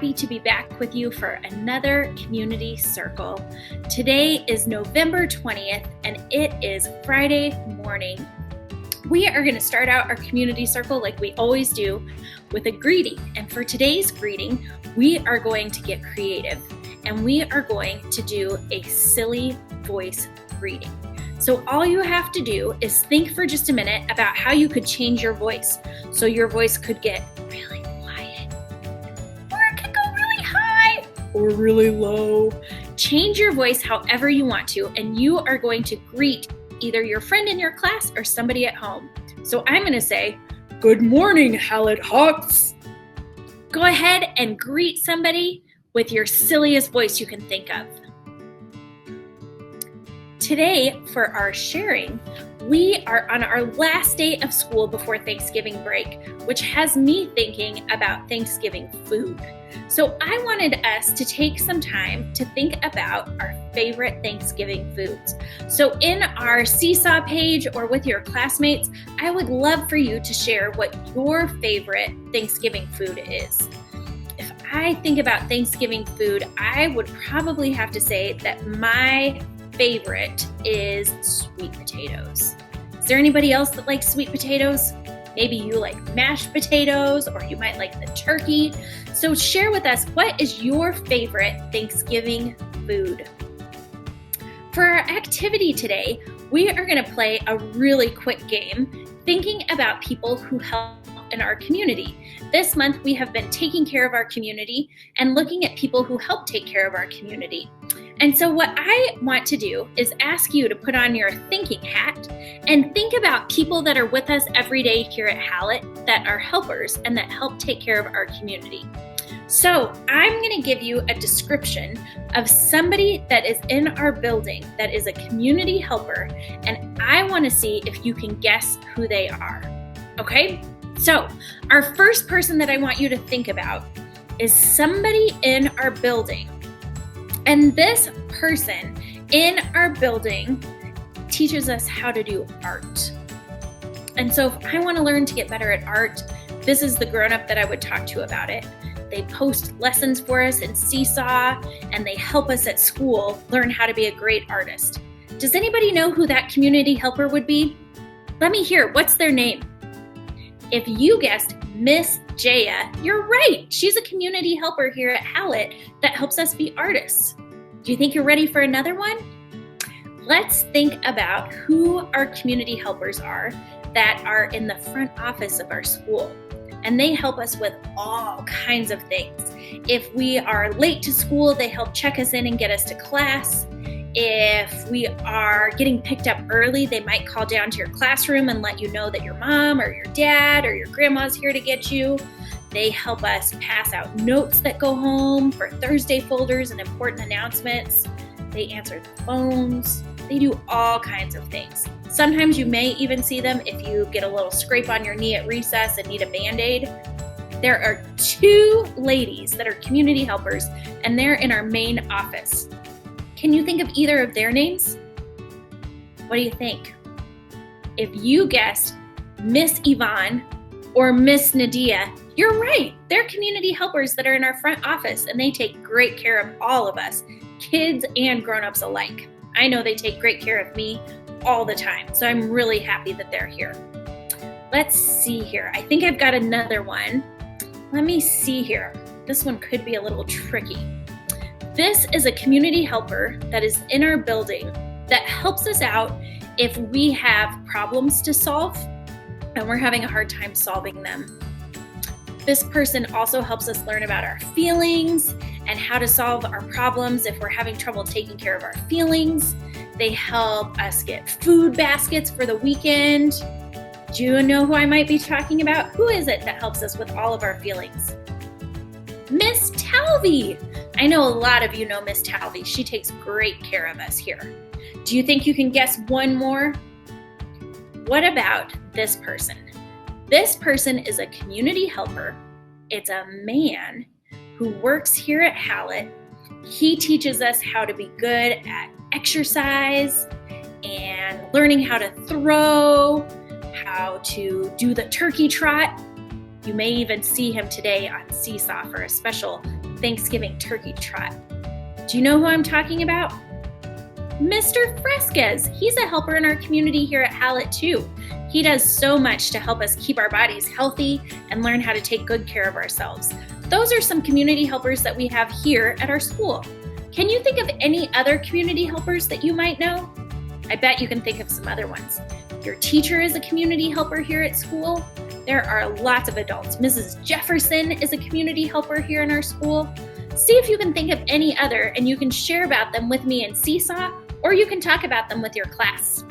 happy to be back with you for another community circle. Today is November 20th and it is Friday morning. We are going to start out our community circle like we always do with a greeting. And for today's greeting, we are going to get creative and we are going to do a silly voice greeting. So all you have to do is think for just a minute about how you could change your voice. So your voice could get really quiet, or it could go really high, or really low. Change your voice however you want to, and you are going to greet either your friend in your class or somebody at home. So I'm going to say, "Good morning, Hallett Hawks." Go ahead and greet somebody with your silliest voice you can think of. Today, for our sharing, we are on our last day of school before Thanksgiving break, which has me thinking about Thanksgiving food. So I wanted us to take some time to think about our favorite Thanksgiving foods. So in our Seesaw page or with your classmates, I would love for you to share what your favorite Thanksgiving food is. If I think about Thanksgiving food, I would probably have to say that my favorite is sweet potatoes. Is there anybody else that likes sweet potatoes? Maybe you like mashed potatoes, or you might like the turkey. So share with us, what is your favorite Thanksgiving food? For our activity today, we are going to play a really quick game thinking about people who help in our community. This month we have been taking care of our community and looking at people who help take care of our community. And so what I want to do is ask you to put on your thinking hat and think about people that are with us every day here at Hallett that are helpers and that help take care of our community. So I'm going to give you a description of somebody that is in our building that is a community helper, and I want to see if you can guess who they are. Okay? So our first person that I want you to think about is somebody in our building. And this person in our building teaches us how to do art. And so if I want to learn to get better at art, this is the grown-up that I would talk to about it. They post lessons for us in Seesaw, and they help us at school learn how to be a great artist. Does anybody know who that community helper would be? Let me hear, what's their name? If you guessed Miss Jaya, you're right. She's a community helper here at Hallett that helps us be artists. Do you think you're ready for another one? Let's think about who our community helpers are that are in the front office of our school. And they help us with all kinds of things. If we are late to school, they help check us in and get us to class. If we are getting picked up early, they might call down to your classroom and let you know that your mom or your dad or your grandma's here to get you. They help us pass out notes that go home for Thursday folders and important announcements. They answer the phones. They do all kinds of things. Sometimes you may even see them if you get a little scrape on your knee at recess and need a Band-Aid. There are 2 ladies that are community helpers, and they're in our main office. Can you think of either of their names? What do you think? If you guessed Miss Yvonne or Miss Nadia, you're right. They're community helpers that are in our front office, and they take great care of all of us, kids and grown-ups alike. I know they take great care of me all the time, so I'm really happy that they're here. Let's see here. I think I've got another one. Let me see here. This one could be a little tricky. This is a community helper that is in our building that helps us out if we have problems to solve and we're having a hard time solving them. This person also helps us learn about our feelings and how to solve our problems if we're having trouble taking care of our feelings. They help us get food baskets for the weekend. Do you know who I might be talking about? Who is it that helps us with all of our feelings? Miss Talvey. I know a lot of you know Miss Talvey. She takes great care of us here. Do you think you can guess one more? What about this person? This person is a community helper. It's a man who works here at Hallett. He teaches us how to be good at exercise and learning how to throw, how to do the turkey trot. You may even see him today on Seesaw for a special Thanksgiving turkey trot. Do you know who I'm talking about? Mr. Fresquez. He's a helper in our community here at Hallett too. He does so much to help us keep our bodies healthy and learn how to take good care of ourselves. Those are some community helpers that we have here at our school. Can you think of any other community helpers that you might know? I bet you can think of some other ones. Your teacher is a community helper here at school. There are lots of adults. Mrs. Jefferson is a community helper here in our school. See if you can think of any other, and you can share about them with me in Seesaw, or you can talk about them with your class.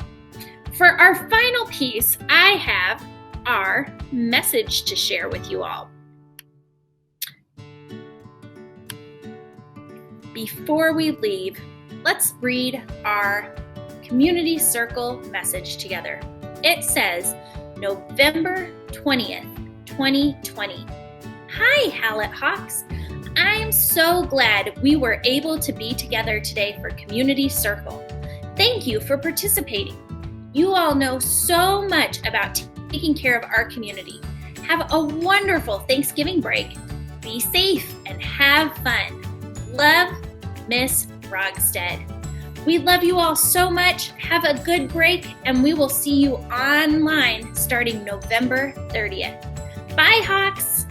For our final piece, I have our message to share with you all. Before we leave, let's read our Community Circle message together. It says, November 20th, 2020. Hi, Hallett Hawks. I'm so glad we were able to be together today for Community Circle. Thank you for participating. You all know so much about taking care of our community. Have a wonderful Thanksgiving break. Be safe and have fun. Love, Miss Rogstead. We love you all so much. Have a good break, and we will see you online starting November 30th. Bye, Hawks.